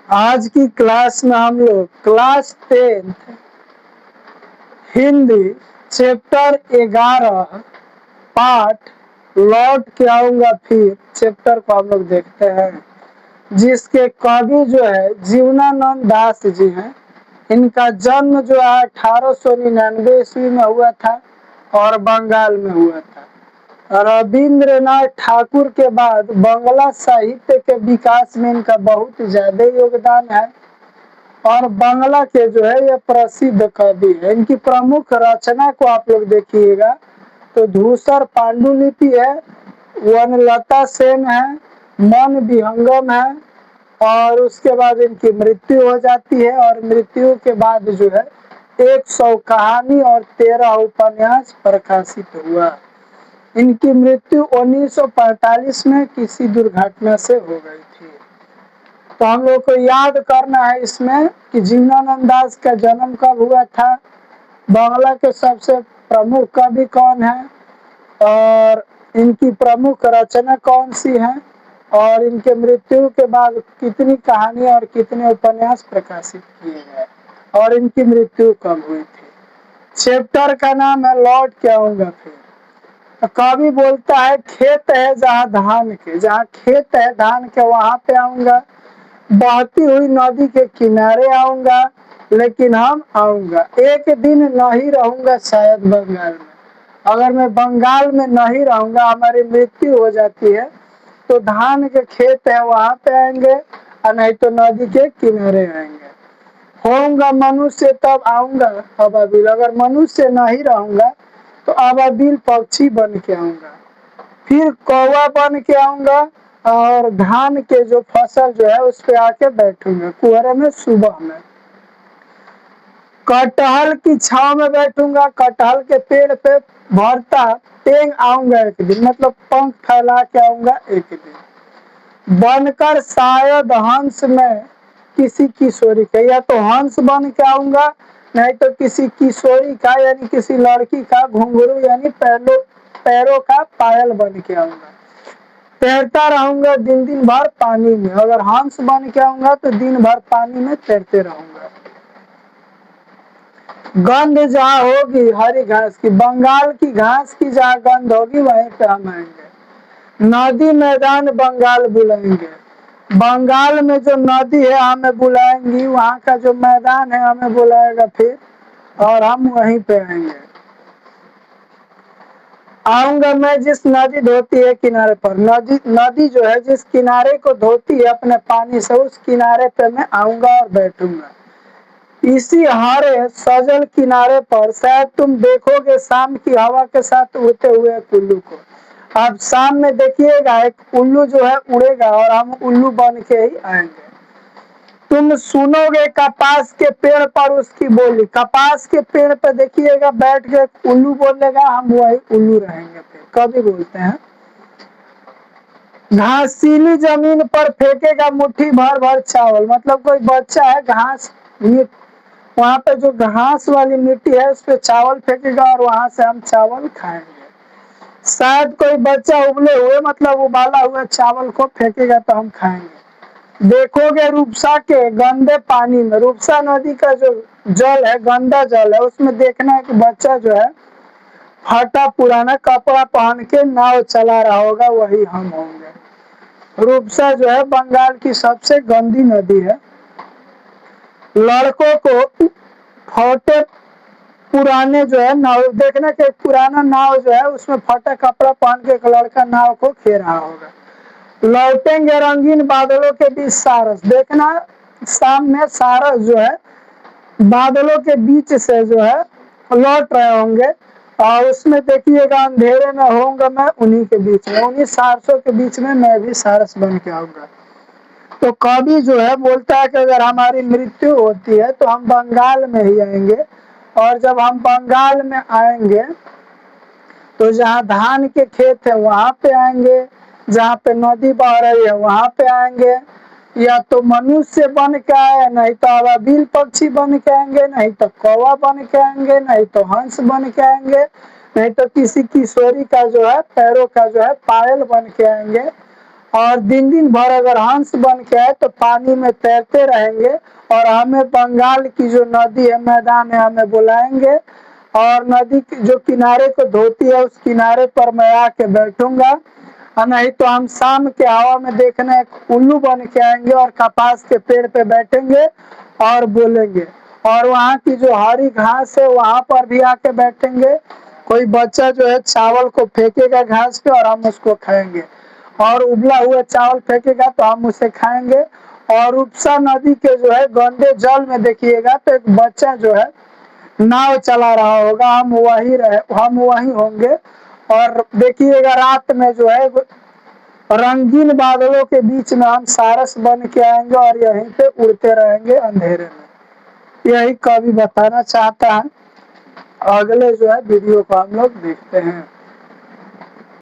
आज की क्लास में हम लोग क्लास 10 हिंदी चैप्टर 11 पाठ लौट के आऊंगा फिर चैप्टर को हम लोग देखते हैं, जिसके कवि जो है जीवनानंद दास जी हैं। इनका जन्म जो है 1899 ईस्वी में हुआ था और बंगाल में हुआ था। रविंद्रनाथ ठाकुर के बाद बांग्ला साहित्य के विकास में इनका बहुत ज्यादा योगदान है और बांग्ला के जो है ये प्रसिद्ध कवि है। इनकी प्रमुख रचना को आप लोग देखिएगा तो धूसर पांडुलिपि है, वनलता सेन है, मन विहंगम है और उसके बाद इनकी मृत्यु हो जाती है और मृत्यु के बाद जो है 100 कहानी और 13 उपन्यास प्रकाशित हुआ। इनकी मृत्यु 1945 में किसी दुर्घटना से हो गई थी। तो हम लोग को याद करना है इसमें कि जीवनानंद दास का जन्म कब हुआ था, बांग्ला के सबसे प्रमुख कवि कौन है और इनकी प्रमुख रचना कौन सी है और इनके मृत्यु के बाद कितनी कहानी और कितने उपन्यास प्रकाशित किए गए और इनकी मृत्यु कब हुई थी। चैप्टर का नाम है लौट के आऊंगा फिर। कवि बोलता है खेत है जहाँ धान के, जहाँ खेत है धान के वहां पे आऊंगा, बहती हुई नदी के किनारे आऊंगा, लेकिन हम आऊंगा। एक दिन नहीं रहूंगा शायद बंगाल में। अगर मैं बंगाल में नहीं रहूंगा, हमारी मृत्यु हो जाती है तो धान के खेत है वहां पे आएंगे और नहीं तो नदी के किनारे आएंगे। होऊंगा मनुष्य तब आऊंगा अबाबिल। अगर मनुष्य नहीं रहूंगा तो अबाबिल पक्षी बन के आऊंगा, फिर कौवा बन के आऊंगा और धान के जो फसल जो है उस पे आके बैठूंगा कुहरे में सुबह में। कटहल की छाव में बैठूंगा, कटहल के पेड़ पे भरता टेंग आऊंगा एक दिन, मतलब पंख फैला के आऊंगा एक दिन। बनकर शायद हंस में किसी किशोरी का, या तो हंस बन के आऊंगा नहीं तो किसी किशोरी का यानी किसी लड़की का घुंघरू यानी पैरों का पायल बन के आऊंगा। तैरता रहूंगा दिन दिन भर पानी में। अगर हंस बन के आऊंगा तो दिन भर पानी में तैरते रहूंगा। गंध जहाँ होगी हरी घास की, बंगाल की घास की जहाँ गंध होगी वहीं पे हम आएंगे। नदी मैदान बंगाल बुलाएंगे, बंगाल में जो नदी है हमें बुलाएंगी, वहाँ का जो मैदान है हमें बुलाएगा फिर और हम वहीं पे आएंगे। आऊंगा मैं जिस नदी धोती है किनारे पर, नदी जो है जिस किनारे को धोती है अपने पानी से, उस किनारे पे मैं आऊंगा और बैठूंगा। इसी हरे सजल किनारे पर शायद तुम देखोगे शाम की हवा के साथ उड़ते हुए एक उल्लू को। अब शाम में देखिएगा एक उल्लू जो है उड़ेगा और हम उल्लू बन के ही आएंगे। तुम सुनोगे कपास के पेड़ पर उसकी बोली, कपास के पेड़ पर देखिएगा बैठ के उल्लू बोलेगा, हम वही उल्लू रहेंगे। फिर कभी बोलते हैं घासीली जमीन पर फेंकेगा मुट्ठी भर भर चावल, मतलब कोई बच्चा है घास वहां पे जो घास वाली मिट्टी है उस पे चावल फेंकेगा और वहां से हम चावल खाएंगे। शायद कोई बच्चा उबले हुए मतलब उबाला हुआ चावल को फेंकेगा तो हम खाएंगे। देखोगे रूपसा के गंदे पानी में, रूपसा नदी का जो जल है गंदा जल है, उसमें देखना है कि बच्चा जो है फटा पुराना कपड़ा पहन के नाव चला रहा होगा, वही हम होंगे। रूपसा जो है बंगाल की सबसे गंदी नदी है। लड़कों को फटे पुराने जो है नाव देखना कि पुराना नाव जो है उसमें फटा कपड़ा पहन के एक लड़का नाव को खे रहा होगा। लौटेंगे रंगीन बादलों के बीच सारस, देखना शाम में सारस जो है बादलों के बीच से जो है लौट रहे होंगे और उसमें देखिएगा अंधेरे में होऊंगा मैं उन्हीं के बीच में, उन्हीं सारसों के बीच में मैं भी सारस बन के आऊंगा। तो कवि जो है बोलता है कि अगर हमारी मृत्यु होती है तो हम बंगाल में ही आएंगे और जब हम बंगाल में आएंगे तो जहाँ धान के खेत है वहां पे आएंगे, जहाँ पे नदी बह रही है वहां पे आएंगे। या तो मनुष्य बन के आए, नहीं तो अबाबिल पक्षी बन के आएंगे, नहीं तो कौवा बन के आएंगे, नहीं तो हंस बन के आएंगे, नहीं तो किसी किशोरी का जो है पैरों का जो है पायल बन के आएंगे और दिन दिन भर अगर हंस बन के आए तो पानी में तैरते रहेंगे और हमें बंगाल की जो नदी है मैदान है हमें बुलाएंगे और नदी की जो किनारे को धोती है उस किनारे पर मैं आके बैठूंगा और नहीं तो हम शाम के हवा में देखने उल्लू बन के आएंगे और कपास के पेड़ पे बैठेंगे और बोलेंगे और वहाँ की जो हरी घास है वहाँ पर भी आके बैठेंगे। कोई बच्चा जो है चावल को फेंकेगा घास पे और हम उसको खाएंगे और उबला हुआ चावल फेंकेगा तो हम उसे खाएंगे। और उपसा नदी के जो है गंदे जल में देखिएगा तो एक बच्चा जो है नाव चला रहा होगा, हम वही होंगे और देखिएगा रात में जो है रंगीन बादलों के बीच में हम सारस बन के आएंगे और यहीं पे उड़ते रहेंगे अंधेरे में। यही कवि बताना चाहता है। अगले जो है वीडियो को हम लोग देखते हैं।